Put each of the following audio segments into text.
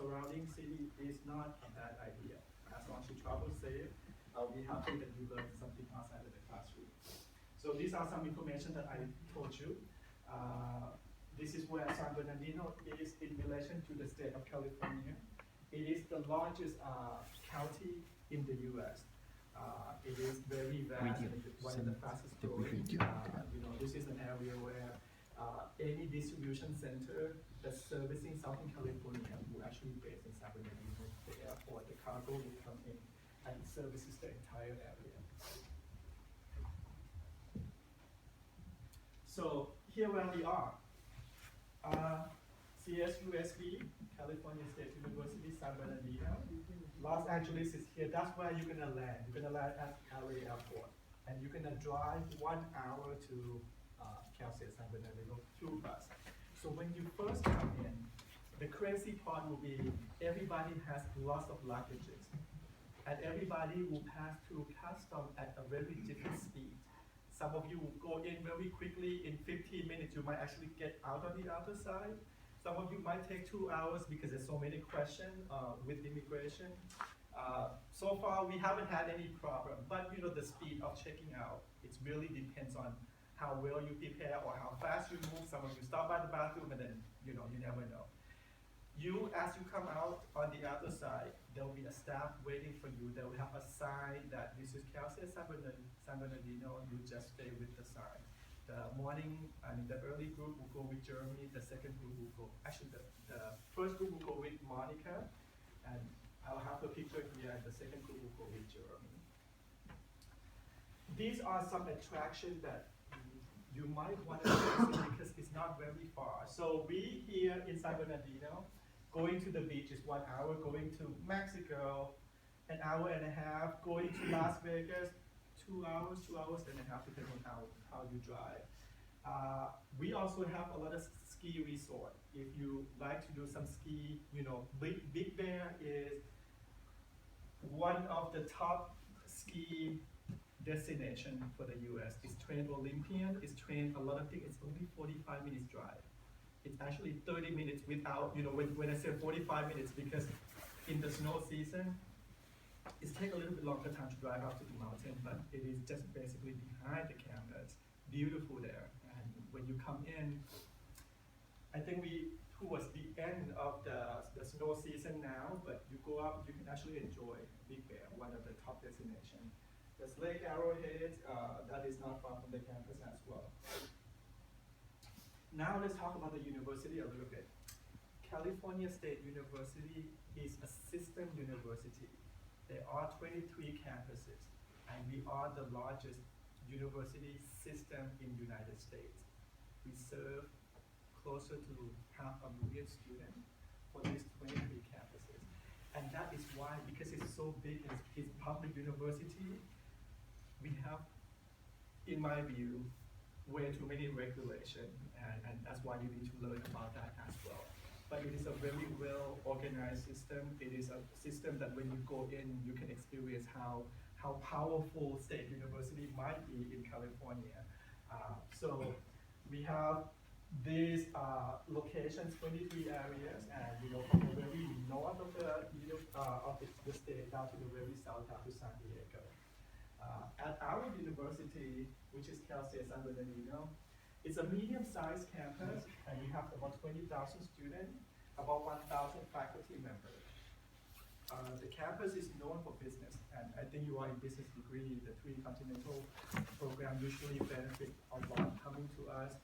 surrounding city is not a bad idea. As long as you travel safe, I'll be happy that you learn something outside of the classroom. So these are some information that I told you. This is where San Bernardino is in relation to the state of California. It is the largest county in the U.S. It is very vast, and it's one of the fastest growing. This is an area where any distribution center that's servicing Southern California will actually be based in San Bernardino. The airport, the cargo will come in, and it services the entire area. So here where we are. CSUSB, California State University, San Bernardino. Los Angeles is here. That's where you're gonna land. You're gonna land at LA Airport, and you're gonna drive 1 hour to Cal State San Bernardino through bus. So when you first come in, the crazy part will be everybody has lots of luggages, and everybody will pass through customs at a very different speed. Some of you will go in very quickly. In 15 minutes, you might actually get out on the other side. Some of you might take 2 hours because there's so many questions with immigration. So far, we haven't had any problem, but the speed of checking out, it really depends on how well you prepare or how fast you move. Some of you stop by the bathroom and then, you never know. As you come out on the other side, there will be a staff waiting for you. They will have a sign that this is Cal State San Bernardino. You just stay with the sign. The early group will go with Jeremy. The second group will go, actually the first group will go with Monica, and I'll have the picture here, and the second group will go with Jeremy. These are some attractions that you might want to visit because it's not very far. So we here in San Bernardino, going to the beach is 1 hour, going to Mexico, 1.5 hours, going to Las Vegas, 2 hours and a half, depending on how you drive. We also have a lot of ski resort. If you like to do some ski, Big Bear is one of the top ski destination for the US. It's trained Olympian, it's trained a lot of things. It's only 45 minutes drive. It's actually 30 minutes without, when I say 45 minutes, because in the snow season, it takes a little bit longer time to drive up to the mountain, but it is just basically behind the campus. Beautiful there. And when you come in, I think towards the end of the snow season now, but you go up, you can actually enjoy Big Bear, one of the top destinations. There's Lake Arrowhead, that is not far from the campus as well. Now let's talk about the university a little bit. California State University is a system university. There are 23 campuses, and we are the largest university system in the United States. We serve closer to 500,000 students for these 23 campuses. And that is why, because it's so big and it's public university, we have, in my view, way too many regulations, and that's why you need to learn about that as well. But it is a very well organized system. It is a system that when you go in, you can experience how powerful State University might be in California. So we have these locations, 23 areas, and from the very north of the state down to the very south, down to San Diego. At our university, which is Cal State San Bernardino, it's a medium-sized campus, and we have about 20,000 students, about 1,000 faculty members. The campus is known for business, and I think you are in business degree. The Three Continental program usually benefit a lot coming to us.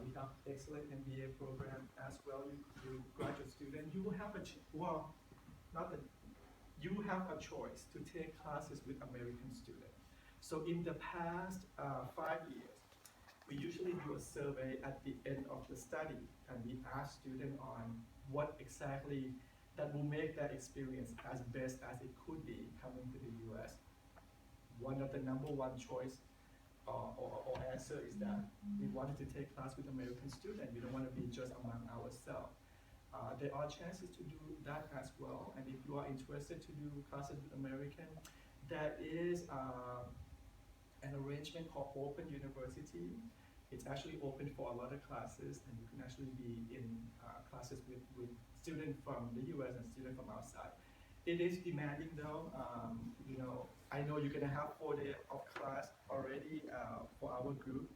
We have excellent MBA program as well. You graduate student, you will have you have a choice to take classes with American students. So in the past 5 years, we usually do a survey at the end of the study, and we ask students on what exactly that will make that experience as best as it could be coming to the US. One of the number one choice or answer is that we wanted to take class with American students. We don't want to be just among ourselves. There are chances to do that as well, and if you are interested to do classes with American, there is an arrangement called Open University. It's actually open for a lot of classes, and you can actually be in classes with students from the US and students from outside. It is demanding though. I know you're gonna have 4 days of class already for our group.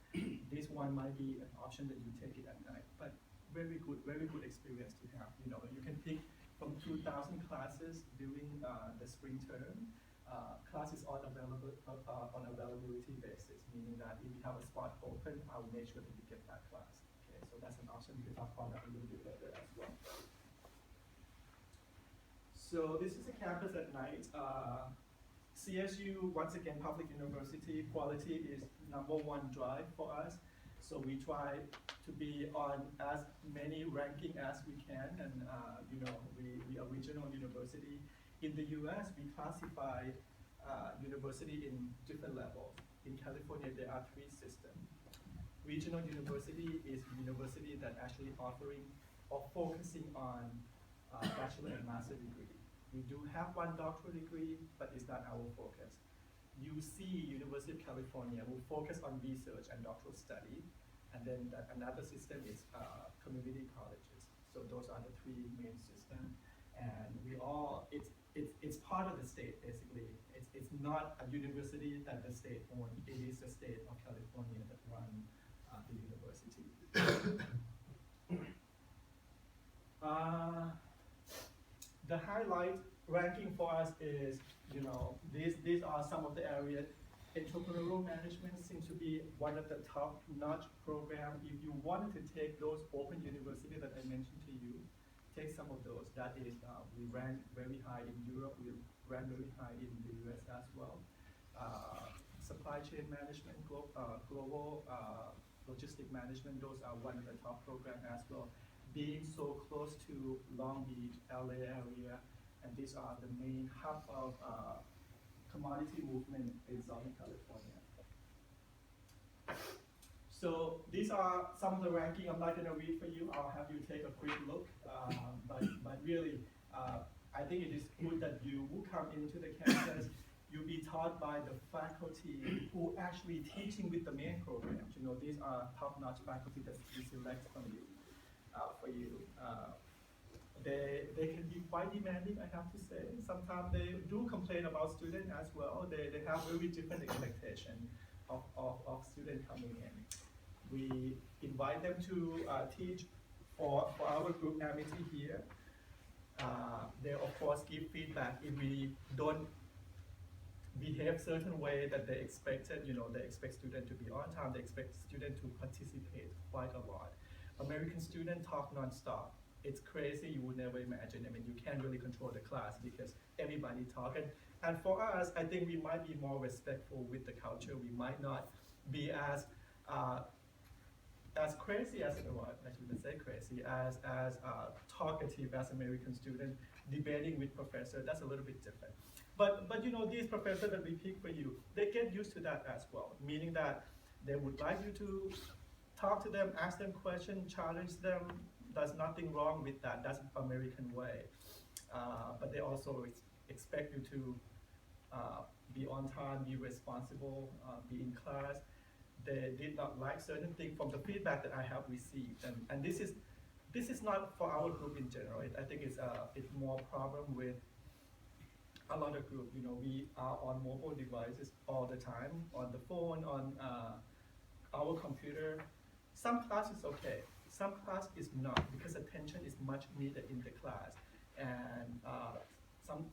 This one might be an option that you take it at night, but very good experience to have. You can pick from 2,000 classes during the spring term. Classes on availability basis, meaning that if you have a spot open, I will make sure that you get that class. Okay, so that's an option. We can talk about that a little bit later as well. So this is a campus at night. CSU, once again, public university, quality is #1 drive for us. So we try to be on as many ranking as we can, and we are regional university. In the US, we classify university in different levels. In California, there are 3 systems. Regional university is university that actually offering or focusing on bachelor and master degree. We do have 1 doctoral degree, but it's not our focus. UC, University of California, will focus on research and doctoral study, and then another system is community colleges. So those are the 3 main systems, and it's part of the state basically. It's not a university that the state owns. It is the state of California that runs the university. The highlight ranking for us is, these are some of the areas. Entrepreneurial management seems to be one of the top-notch programs. If you wanted to take those open universities that I mentioned to you, take some of those. That is, we rank very high in Europe. We rank very high in the US as well. Supply chain management, global logistic management, those are one of the top programs as well. Being so close to Long Beach, LA area, and these are the main hub of commodity movement in Southern California. So these are some of the ranking. I'm not going to read for you. I'll have you take a quick look. But really, I think it is good that you will come into the campus. You'll be taught by the faculty who actually teaching with the main programs. These are top-notch faculty that we select from you. For you. They can be quite demanding, I have to say. Sometimes they do complain about students as well. They have very different expectations of students coming in. We invite them to teach for our group Amity here. They of course give feedback if we don't behave certain way that they expected. They expect students to be on time. They expect students to participate quite a lot. American students talk nonstop. It's crazy, you would never imagine. I mean, you can't really control the class because everybody talking. And for us, I think we might be more respectful with the culture. We might not be as crazy as, well, I shouldn't say crazy, as talkative as American students debating with professor. That's a little bit different. But these professors that we pick for you, they get used to that as well, meaning that they would like you to talk to them, ask them questions, challenge them. There's nothing wrong with that. That's American way. But they also expect you to be on time, be responsible, be in class. They did not like certain things from the feedback that I have received. And this is not for our group in general. I think it's more problem with a lot of groups. We are on mobile devices all the time, on the phone, on our computer. Some class is okay, some class is not, because attention is much needed in the class. And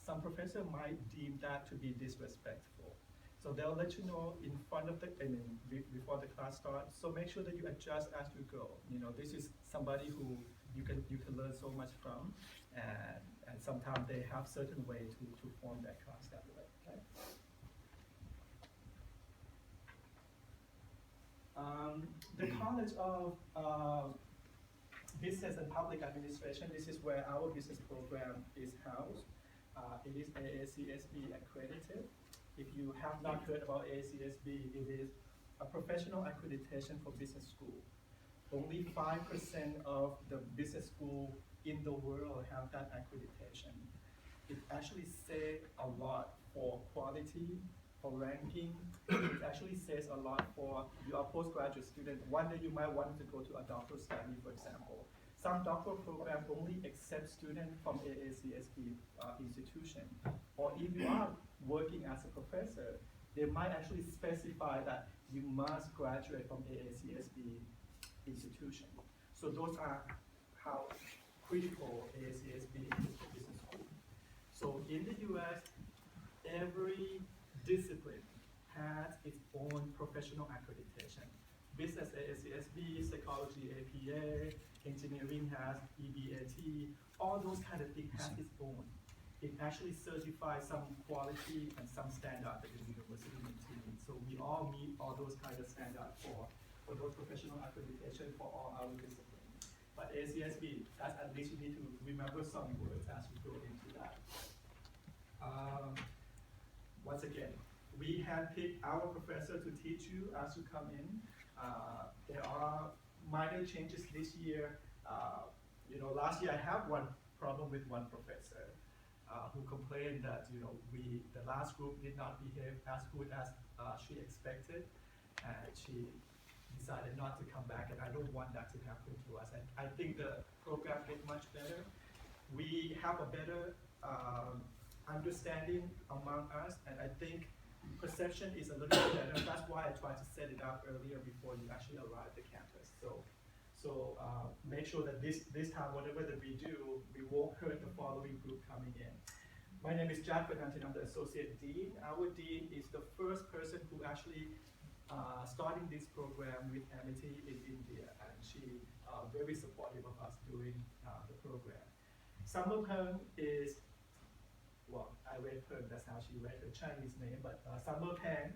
some professor might deem that to be disrespectful. So they'll let you know in front of before the class starts. So make sure that you adjust as you go. This is somebody who you can learn so much from, and sometimes they have certain way to form that class that way. Okay? The College of Business and Public Administration, this is where our business program is housed. It is AACSB accredited. If you have not heard about AACSB, it is a professional accreditation for business school. Only 5% of the business school in the world have that accreditation. It actually says a lot for quality, or ranking, it actually says a lot for your postgraduate student. One day you might want to go to a doctoral study, for example. Some doctoral programs only accept students from AACSB institution. Or if you are working as a professor, they might actually specify that you must graduate from AACSB institution. So those are how critical AACSB is for business school. So in the US, every discipline has its own professional accreditation. Business AACSB, psychology APA, engineering has EBAT, all those kind of things has its own. It actually certifies some quality and some standard that the university needs to meet. So we all meet all those kind of standards for those professional accreditation for all our disciplines. But AACSB, that's at least you need to remember some words as we go into that. Once again, we handpick our professor to teach you as you come in. There are minor changes this year. Last year I have one problem with one professor who complained that the last group did not behave as good as she expected, and she decided not to come back. And I don't want that to happen to us. And I think the program get much better. We have a better understanding among us, and I think perception is a little bit better. That's why I tried to set it up earlier before you actually arrive at campus. So make sure that this time, whatever that we do, we won't hurt the following group coming in. My name is Jack Fernandez. I'm the Associate Dean. Our Dean is the first person who actually starting this program with Amity in India, and she very supportive of us doing the program. Summer Peng is, well, I read Peng, that's how she read her Chinese name, but Summer Peng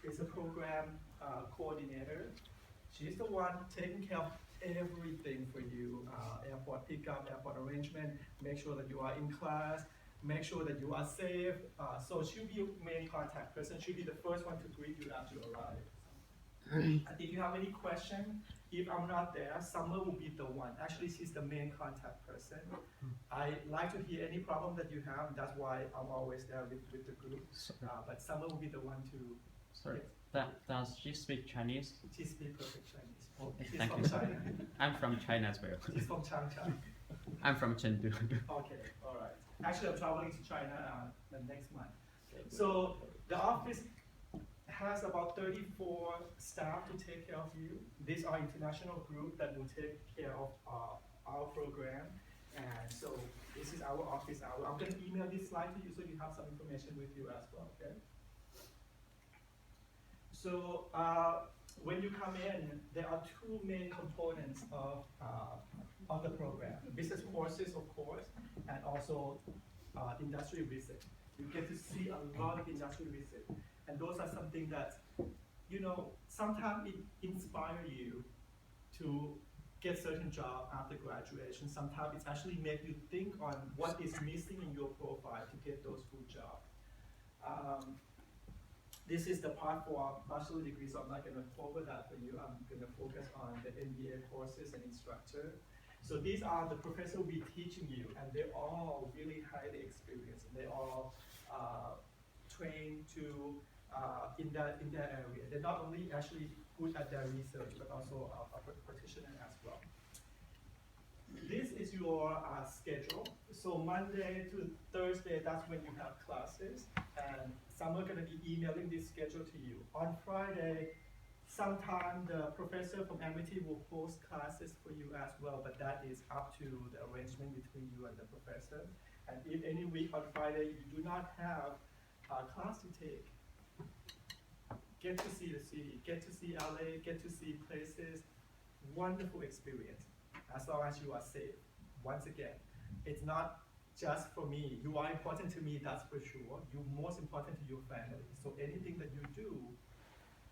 is a program coordinator. She's the one taking care of everything for you, airport pickup, airport arrangement, make sure that you are in class, make sure that you are safe. So she'll be your main contact person. She'll be the first one to greet you as you arrive. If you have any question, if I'm not there, Summer will be the one. Actually, she's the main contact person. I like to hear any problem that you have. That's why I'm always there with the group. But Summer will be the one to. Sorry. Yes. Does she speak Chinese? She speaks perfect Chinese. Okay, She's thank from you. China. I'm from China as well. She's from Changchun. I'm from Chengdu. Okay, all right. Actually, I'm traveling to China the next month. So the office has about 34 staff to take care of you. These are international group that will take care of our program. And so this is our office hour. I'm going to email this slide to you so you have some information with you as well, okay? So when you come in, there are two main components of the program. Business courses, of course, and also industry visit. You get to see a lot of industry visit. And those are something that, sometimes it inspires you to get certain job after graduation. Sometimes it's actually make you think on what is missing in your profile to get those good jobs. This is the part for bachelor degree, so I'm not going to cover that for you. I'm going to focus on the MBA courses and instructor. So these are the professors will be teaching you, and they're all really highly experienced. They're all trained to in that area. They're not only actually good at their research, but also a practitioner as well. This is your schedule. So Monday to Thursday, that's when you have classes, and some are going to be emailing this schedule to you. On Friday, sometime the professor from Amity will post classes for you as well, but that is up to the arrangement between you and the professor. And if any week on Friday you do not have a class to take, get to see the city, get to see LA, get to see places, wonderful experience, as long as you are safe. Once again, it's not just for me. You are important to me, that's for sure. You're most important to your family. So anything that you do,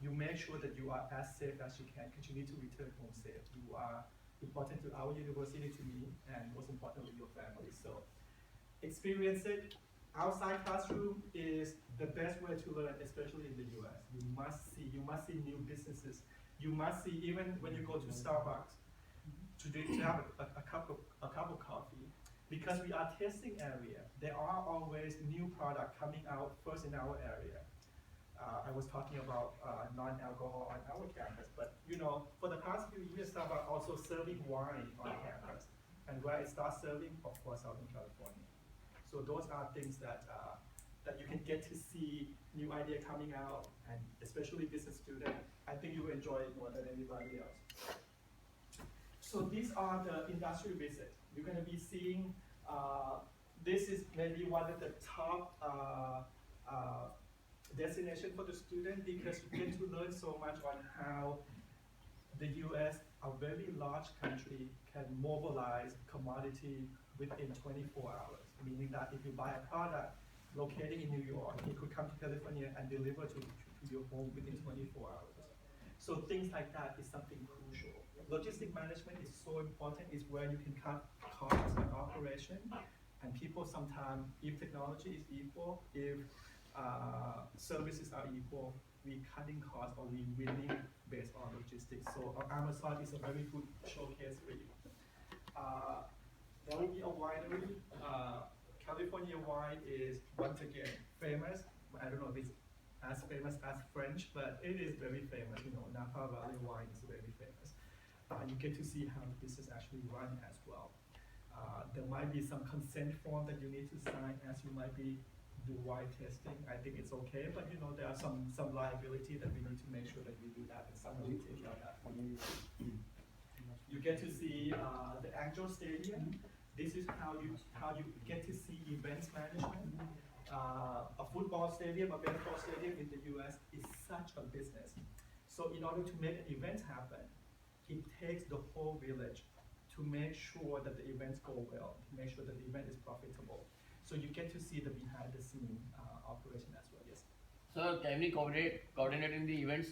you make sure that you are as safe as you can, because you need to return home safe. You are important to our university, to me, and most importantly, your family. So experience it. Outside classroom is the best way to learn, especially in the US. You must see new businesses. You must see, even when you go to Starbucks, to have a cup of coffee, because we are testing area, there are always new product coming out first in our area. I was talking about non-alcohol on our campus, but you know, for the past few years, Starbucks also serving wine on campus, and where it starts serving, of course, Southern California. So those are things that that you can get to see new idea coming out, and especially business student, I think you will enjoy it more than anybody else. So these are the industry visits. You're going to be seeing. This is maybe one of the top destination for the student because you get to learn so much on how the U.S., a very large country, can mobilize commodity within 24 hours. Meaning that if you buy a product located in New York, it could come to California and deliver to your home within 24 hours. So things like that is something crucial. Logistic management is so important. It's where you can cut costs and operation. And people sometimes, if technology is equal, if services are equal, we cutting costs or we winning based on logistics. So Amazon is a very good showcase for you. There will be a winery. California wine is once again famous. I don't know if it's as famous as French, but it is very famous. You know, Napa Valley wine is very famous. You get to see how this is actually run as well. There might be some consent form that you need to sign as you might be do wine testing. I think it's okay, but you know there are some liability that we need to make sure that we do that, and someone will take care of that for you. You get to see the Angel Stadium. This is how you get to see events management. A football stadium, a baseball stadium in the U.S. is such a business. So in order to make an event happen, it takes the whole village to make sure that the events go well, to make sure that the event is profitable. So you get to see the behind the scene operation as well, yes. So can we coordinating the events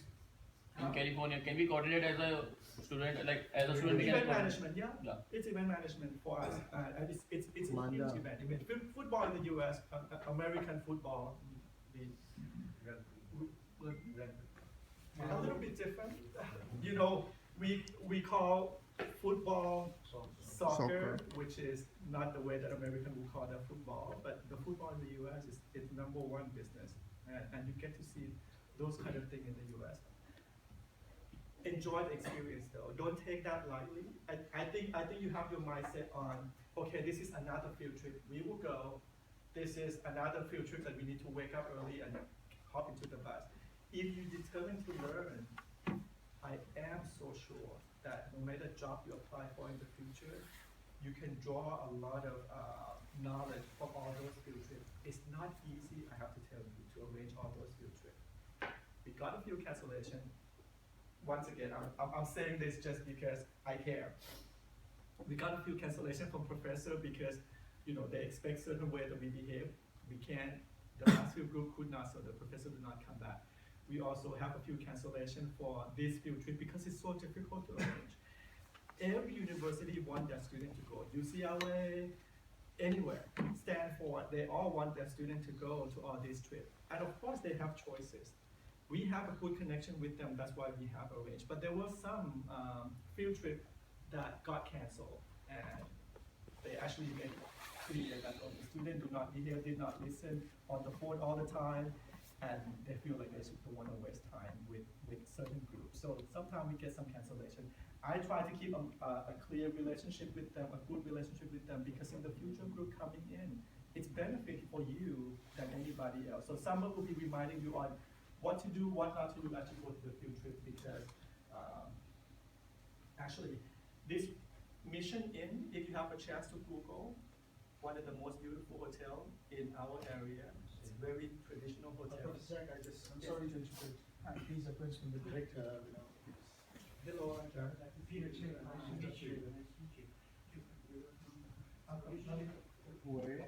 in California? Can we coordinate as a student, like as a student? Event management, yeah. Yeah. It's event management for us. And it's a huge event. Football in the US, American football, a little bit different. You know, we call football soccer, which is not the way that American would call that football, but the football in the US is number one business, and you get to see those kind of things in the US. Enjoy the experience though. Don't take that lightly. I think you have your mindset on, okay, this is another field trip. We will go. This is another field trip that we need to wake up early and hop into the bus. If you determine to learn, I am so sure that no matter job you apply for in the future, you can draw a lot of knowledge from all those field trips. It's not easy, I have to tell you, to arrange all those field trips. We got a few cancellations. Once again, I'm saying this just because I care. We got a few cancellations from professor because, you know, they expect certain way that we behave. We can't, the last few group could not, so the professor did not come back. We also have a few cancellations for this field trip because it's so difficult to arrange. Every university wants their student to go. UCLA, anywhere, Stanford, they all want their student to go to all these trips. And of course they have choices. We have a good connection with them, that's why we have arranged. But there was some field trip that got canceled, and they actually made it clear that the student did not listen on the phone all the time, and they feel like they don't want to waste time with certain groups. So sometimes we get some cancellation. I try to keep a clear relationship with them, a good relationship with them, because in the future group coming in, it's benefit for you than anybody else. So someone will be reminding you on what to do, what not to do as you go to the field trip, because actually this Mission Inn, if you have a chance to Google, one of the most beautiful hotel in our area. It's a very traditional hotel. Professor Zach, I'm sorry to interrupt. He's a principal, the director. Hello, Peter Chin, nice to meet you. Who are you?